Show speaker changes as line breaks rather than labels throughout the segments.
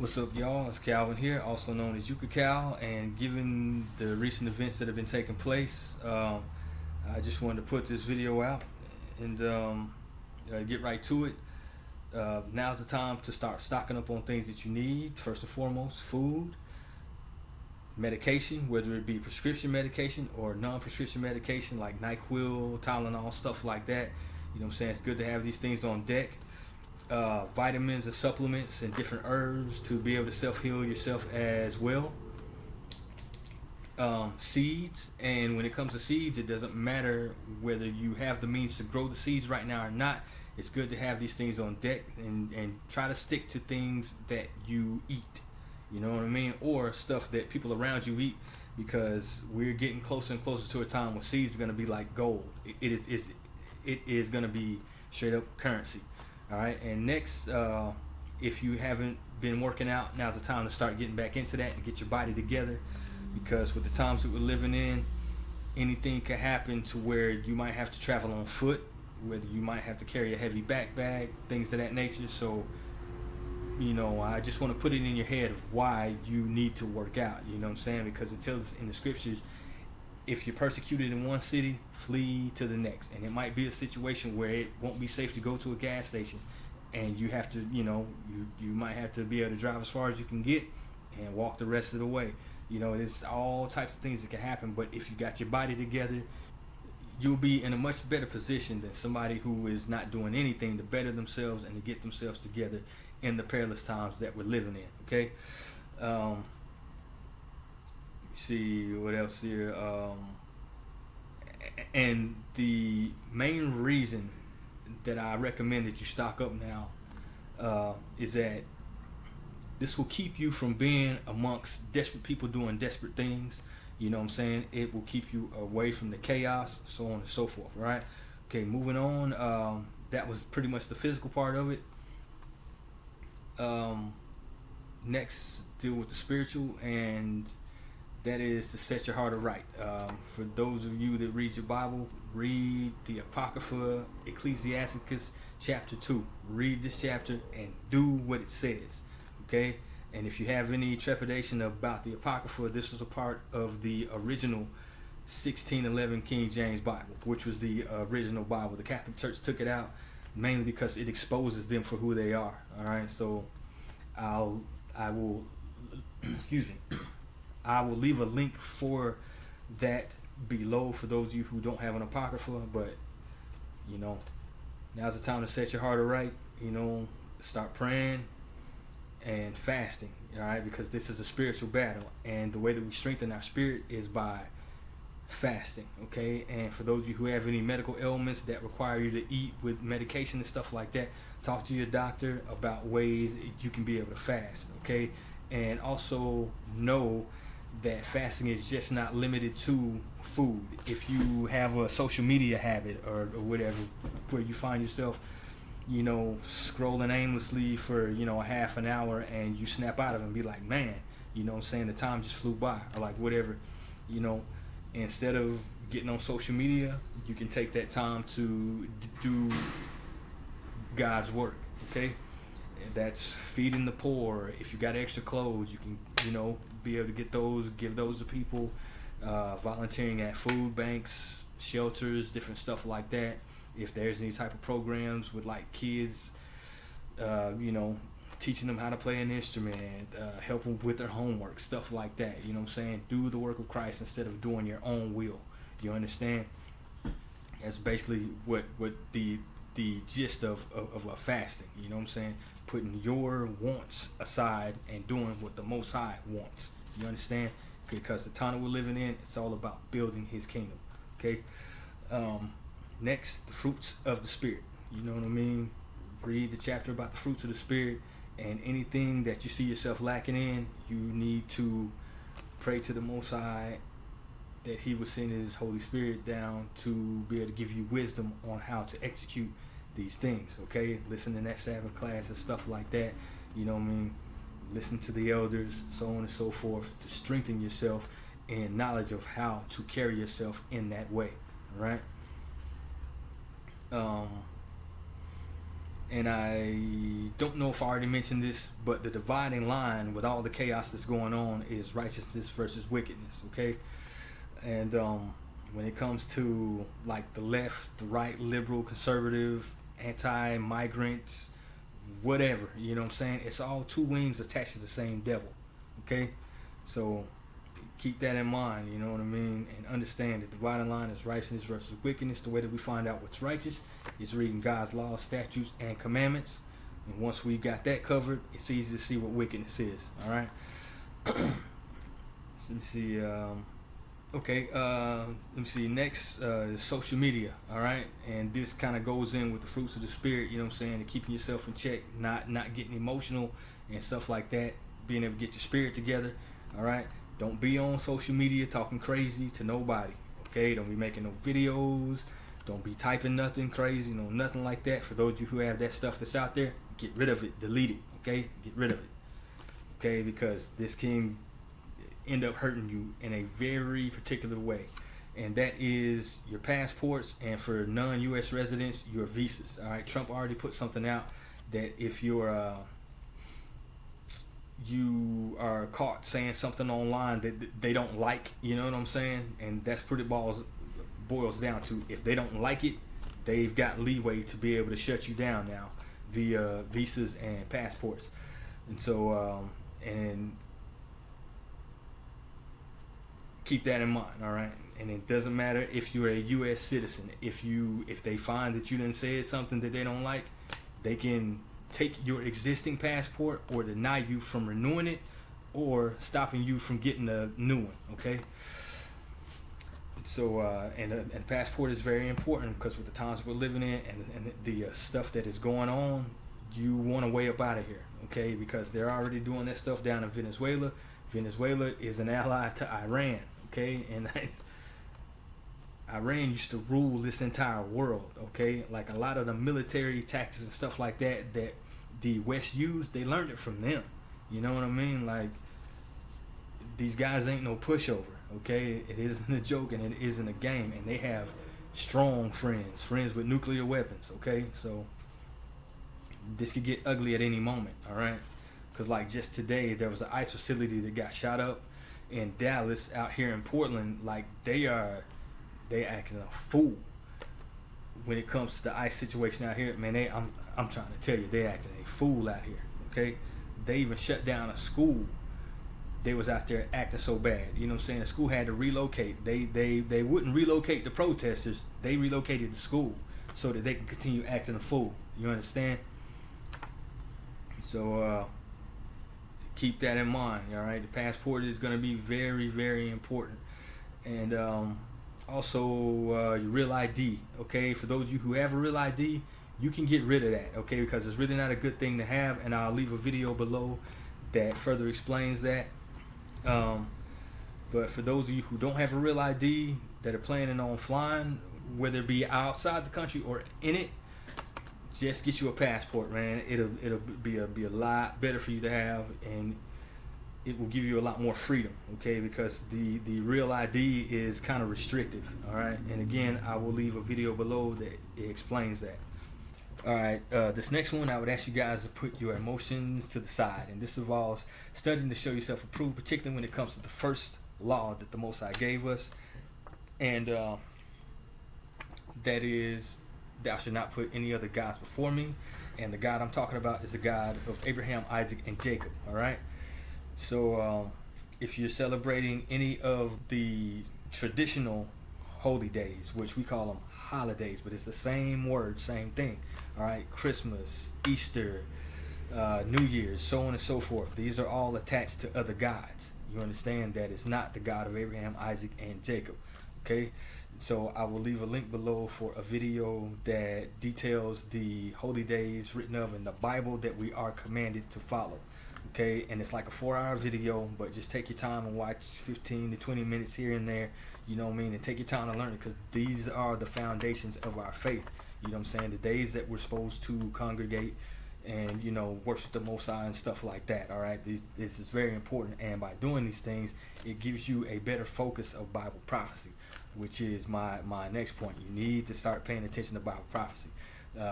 What's up, y'all? It's Calvin here, also known as Ukacal, and given the recent events that have been taking place, I just wanted to put this video out and get right to it. Now's the time to start stocking up on things that you need. First and foremost, food, medication, whether it be prescription medication or non-prescription medication like NyQuil, Tylenol, stuff like that. You know what I'm saying? It's good to have these things on deck. Vitamins and supplements and different herbs to be able to self-heal yourself as well. Seeds, and when it comes to seeds, it doesn't matter whether you have the means to grow the seeds right now or not. It's good to have these things on deck and try to stick to things that you eat, you know what I mean, or stuff that people around you eat, because we're getting closer and closer to a time when seeds are going to be like gold. It is going to be straight up currency. All right, and next, if you haven't been working out, now's the time to start getting back into that and get your body together, because with the times that we're living in, anything can happen to where you might have to travel on foot, whether you might have to carry a heavy backpack, things of that nature. So, you know, I just want to put it in your head of why you need to work out, you know what I'm saying, because it tells us in the scriptures, if you're persecuted in one city, flee to the next. And it might be a situation where it won't be safe to go to a gas station, and you have to, you know, you might have to be able to drive as far as you can get and walk the rest of the way. You know, it's all types of things that can happen, but if you got your body together, you'll be in a much better position than somebody who is not doing anything to better themselves and to get themselves together in the perilous times that we're living in. Okay. See what else here, and the main reason that I recommend that you stock up now is that this will keep you from being amongst desperate people doing desperate things. You know what I'm saying? It will keep you away from the chaos, so on and so forth. Right? Okay, moving on. That was pretty much the physical part of it. Next, deal with the spiritual, and that is to set your heart aright. For those of you that read your Bible, read the Apocrypha, Ecclesiasticus chapter 2. Read this chapter and do what it says. Okay? And if you have any trepidation about the Apocrypha, this was a part of the original 1611 King James Bible, which was the original Bible. The Catholic Church took it out mainly because it exposes them for who they are. All right? So I will excuse me. I will leave a link for that below for those of you who don't have an Apocrypha. But, you know, now's the time to set your heart right. You know, start praying and fasting, all right, because this is a spiritual battle, and the way that we strengthen our spirit is by fasting. Okay, and for those of you who have any medical ailments that require you to eat with medication and stuff like that, talk to your doctor about ways you can be able to fast. Okay, and also know that fasting is just not limited to food. If you have a social media habit or whatever, where you find yourself, you know, scrolling aimlessly for, you know, a half an hour, and you snap out of it and be like, man, you know what I'm saying, the time just flew by, or like whatever, you know, instead of getting on social media, you can take that time to do God's work. Okay, that's feeding the poor. If you got extra clothes, you can, you know, be able to get those, give those to people. Volunteering at food banks, shelters, different stuff like that. If there's any type of programs with like kids, you know, teaching them how to play an instrument, help them with their homework, stuff like that. You know what I'm saying? Do the work of Christ instead of doing your own will. You understand? That's basically what the gist of fasting. You know what I'm saying? Putting your wants aside and doing what the Most High wants. You understand? Because the time that we're living in, it's all about building His kingdom. Okay. Next, the fruits of the Spirit. You know what I mean? Read the chapter about the fruits of the Spirit, and anything that you see yourself lacking in, you need to pray to the Most High that He would send His Holy Spirit down to be able to give you wisdom on how to execute these things. Okay? Listen to that Sabbath class and stuff like that. You know what I mean? Listen to the elders, so on and so forth, to strengthen yourself in knowledge of how to carry yourself in that way. All right? And I don't know if I already mentioned this, but the dividing line with all the chaos that's going on is righteousness versus wickedness, okay? And when it comes to like the left, the right, liberal, conservative, anti-migrants, whatever, you know what I'm saying? It's all two wings attached to the same devil, okay? So keep that in mind, you know what I mean? And understand that the dividing line is righteousness versus wickedness. The way that we find out what's righteous is reading God's laws, statutes, and commandments. And once we got that covered, it's easy to see what wickedness is, all right? So let me see. Let me see. Next, social media, all right? And this kind of goes in with the fruits of the spirit, you know what I'm saying? And keeping yourself in check, not getting emotional and stuff like that, being able to get your spirit together, all right? Don't be on social media talking crazy to nobody, okay? Don't be making no videos. Don't be typing nothing crazy, nothing like that. For those of you who have that stuff that's out there, get rid of it, delete it, okay? Get rid of it, okay? Because this can end up hurting you in a very particular way, and that is your passports, and for non-U.S. residents, your visas, all right? Trump already put something out that if you're you are caught saying something online that they don't like, you know what I'm saying? And that's pretty boils down to, if they don't like it, they've got leeway to be able to shut you down now via visas and passports. And so and keep that in mind, all right? And it doesn't matter if you're a U.S. citizen. If they find that you done said something that they don't like, they can take your existing passport or deny you from renewing it or stopping you from getting a new one, okay? So and passport is very important, because with the times we're living in and the stuff that is going on, you want to way up out of here, okay? Because they're already doing that stuff down in Venezuela. Venezuela is an ally to Iran, okay? And Iran used to rule this entire world, okay? Like a lot of the military tactics and stuff like that the West used, they learned it from them. You know what I mean? Like, these guys ain't no pushover, okay? It isn't a joke and it isn't a game. And they have strong friends with nuclear weapons, okay? So this could get ugly at any moment, all right? Because like just today, there was an ICE facility that got shot up in Dallas, out here in Portland. Like, they acting a fool when it comes to the ICE situation out here. Man, I'm trying to tell you, they acting a fool out here, okay? They even shut down a school. They was out there acting so bad, you know what I'm saying? The school had to relocate. They wouldn't relocate the protesters. They relocated the school so that they can continue acting a fool. You understand? So keep that in mind, all right? The passport is going to be very, very important. And also your real ID, okay? For those of you who have a real ID, you can get rid of that, okay? Because it's really not a good thing to have, and I'll leave a video below that further explains that. But for those of you who don't have a real ID, that are planning on flying, whether it be outside the country or in it, just get you a passport, man. It'll be a lot better for you to have, and it will give you a lot more freedom, okay? Because the real ID is kind of restrictive, all right? And again, I will leave a video below that explains that. All right, this next one, I would ask you guys to put your emotions to the side, and this involves studying to show yourself approved, particularly when it comes to the first law that the Most High gave us, and that is, thou shalt not put any other gods before me. And the God I'm talking about is the God of Abraham, Isaac, and Jacob, all right? So if you're celebrating any of the traditional holy days, which we call them holidays, but it's the same word, same thing, all right? Christmas, Easter, New Year's, so on and so forth. These are all attached to other gods. You understand that it's not the God of Abraham, Isaac, and Jacob, okay? So I will leave a link below for a video that details the holy days written of in the Bible that we are commanded to follow, okay? And it's like a 4-hour video, but just take your time and watch 15 to 20 minutes here and there, you know what I mean? And take your time to learn it, because these are the foundations of our faith, you know what I'm saying? The days that we're supposed to congregate and, you know, worship the Most High and stuff like that, all right? This is very important, and by doing these things, it gives you a better focus of Bible prophecy, which is my next point. You need to start paying attention to Bible prophecy.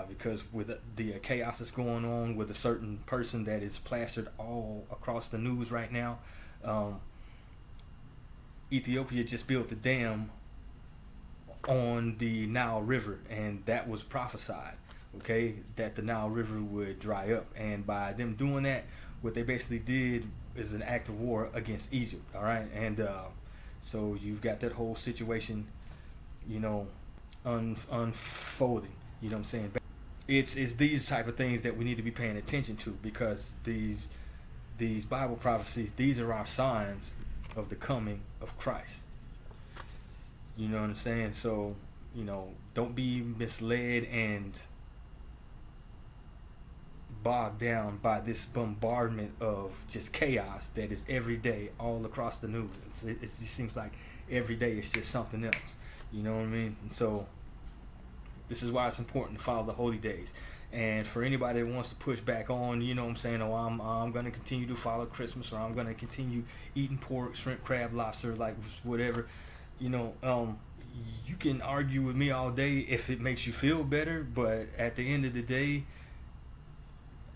because with the chaos that's going on with a certain person that is plastered all across the news right now. Ethiopia just built the dam on the Nile River, and that was prophesied, okay, that the Nile River would dry up. And by them doing that, what they basically did is an act of war against Egypt, all right? And so you've got that whole situation, unfolding, you know what I'm saying? It's these type of things that we need to be paying attention to, because these Bible prophecies, these are our signs of the coming of Christ. You know what I'm saying? So, don't be misled and bogged down by this bombardment of just chaos that is every day all across the news. It just seems like every day it's just something else. You know what I mean? And so this is why it's important to follow the holy days. And for anybody that wants to push back on, you know what I'm saying, I'm going to continue to follow Christmas, or I'm going to continue eating pork, shrimp, crab, lobster, like whatever, you can argue with me all day if it makes you feel better, but at the end of the day,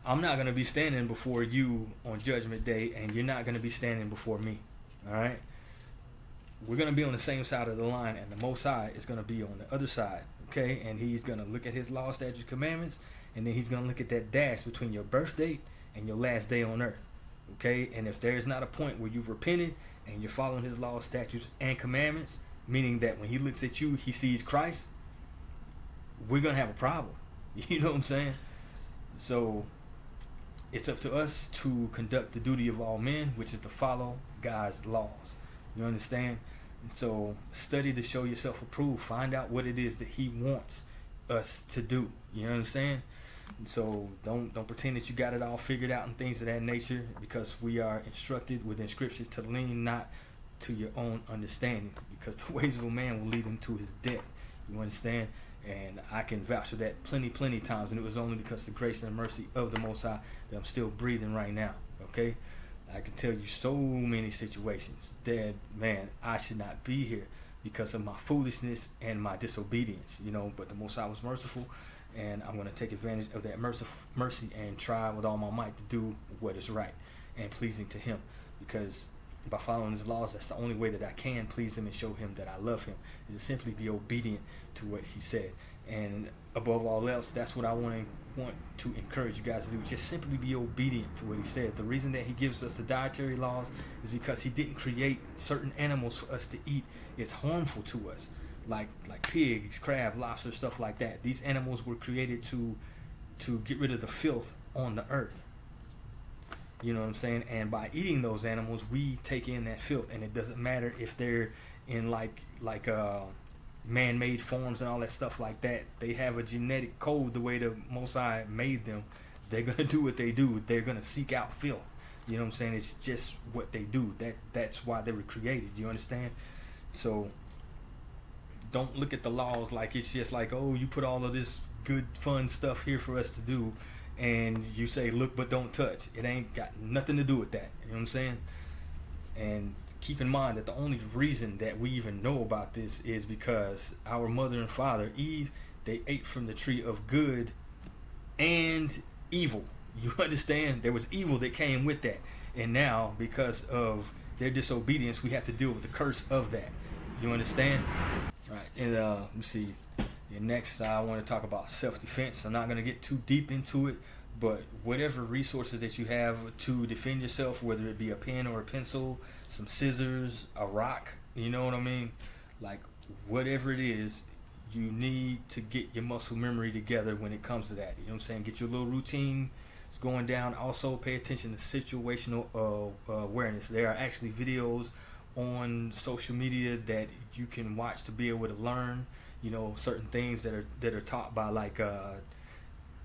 I'm not going to be standing before you on Judgment Day, and you're not going to be standing before me, all right? We're going to be on the same side of the line, and the Most High is going to be on the other side, okay? And he's going to look at his law, statutes, commandments, and then he's going to look at that dash between your birth date and your last day on earth, okay? And if there's not a point where you've repented and you're following his law, statutes, and commandments, meaning that when he looks at you, he sees Christ, we're going to have a problem. You know what I'm saying? So it's up to us to conduct the duty of all men, which is to follow God's laws. You understand? So study to show yourself approved. Find out what it is that he wants us to do. You understand? So don't pretend that you got it all figured out and things of that nature, because we are instructed within Scripture to lean not to your own understanding, because the ways of a man will lead him to his death. You understand? And I can vouch for that plenty times, and it was only because of the grace and mercy of the Most High that I'm still breathing right now. Okay? I can tell you so many situations that, man, I should not be here because of my foolishness and my disobedience, but the Most High was merciful, and I'm going to take advantage of that mercy and try with all my might to do what is right and pleasing to him, because by following his laws, that's the only way that I can please him and show him that I love him, is to simply be obedient to what he said. And above all else, that's what I want to encourage you guys to do. Just simply be obedient to what he said. The reason that he gives us the dietary laws is because he didn't create certain animals for us to eat. It's harmful to us, like pigs, crab, lobster, stuff like that. These animals were created to get rid of the filth on the earth. You know what I'm saying? And by eating those animals, we take in that filth, and it doesn't matter if they're in like man-made forms and all that stuff like that. They have a genetic code the way the Most High made them. They're gonna do what they do. They're gonna seek out filth. You know what I'm saying? It's just what they do. That's why they were created. You understand? So don't look at the laws like it's just like, oh, you put all of this good fun stuff here for us to do, and you say look but don't touch. It ain't got nothing to do with that. You know what I'm saying? And keep in mind that the only reason that we even know about this is because our mother and father, Eve, they ate from the tree of good and evil. You understand? There was evil that came with that. And now, because of their disobedience, we have to deal with the curse of that. You understand? Right. And let me see. And next, I want to talk about self-defense. I'm not going to get too deep into it, but whatever resources that you have to defend yourself, whether it be a pen or a pencil, some scissors, a rock, you know what I mean? Like, whatever it is, you need to get your muscle memory together when it comes to that. You know what I'm saying? Get your little routine. It's going down. Also, pay attention to situational awareness. There are actually videos on social media that you can watch to be able to learn, certain things that are taught by like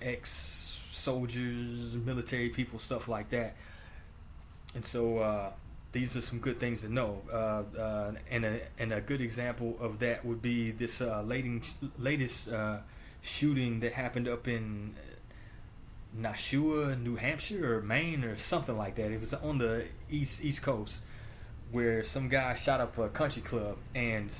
ex-soldiers, military people, stuff like that. And so these are some good things to know. And a good example of that would be this latest shooting that happened up in Nashua, New Hampshire, or Maine, or something like that. It was on the East Coast, where some guy shot up a country club, and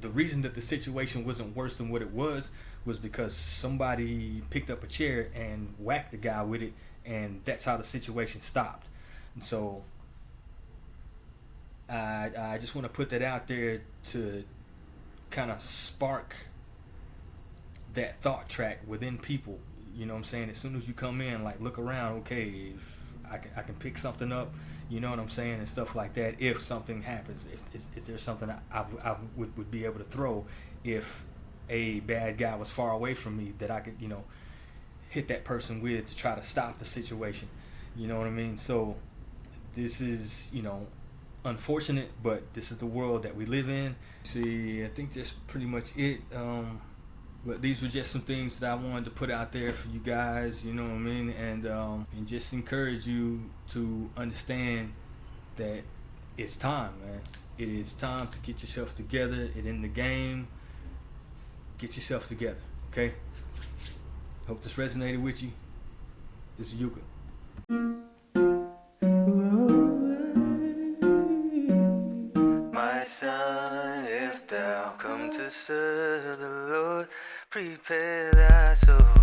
the reason that the situation wasn't worse than what it was was because somebody picked up a chair and whacked the guy with it, and that's how the situation stopped. And so I just want to put that out there to kind of spark that thought track within people. You know what I'm saying? As soon as you come in, like, look around. Okay, if I can pick something up, you know what I'm saying, and stuff like that. If something happens, if is there something I would be able to throw if a bad guy was far away from me that I could, you know, hit that person with to try to stop the situation. You know what I mean? So this is, you know, unfortunate, but this is the world that we live in. See, I think that's pretty much it. But these were just some things that I wanted to put out there for you guys, you know what I mean, and just encourage you to understand that it's time, man. It is time to get yourself together. It in the game. Get yourself together, okay? Hope this resonated with you. This is Yuka. My son, if thou come to serve the Lord, prepare thy soul.